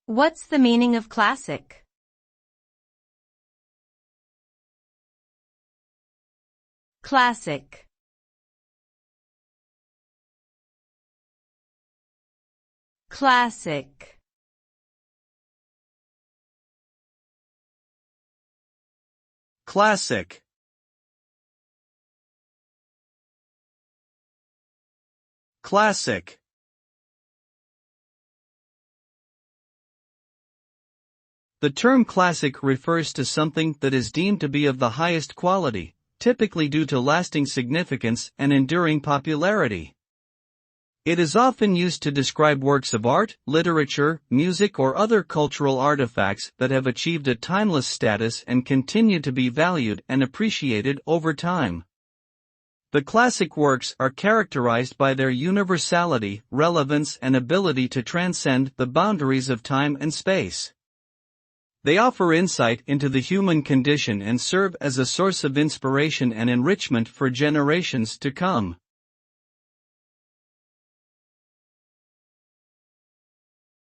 What's the meaning of classic? Classic. Classic. Classic. Classic. The term classic refers to something that is deemed to be of the highest quality, typically due to lasting significance and enduring popularity. It is often used to describe works of art, literature, music, or other cultural artifacts that have achieved a timeless status and continue to be valued and appreciated over time. The classic works are characterized by their universality, relevance, and ability to transcend the boundaries of time and space. They offer insight into the human condition and serve as a source of inspiration and enrichment for generations to come.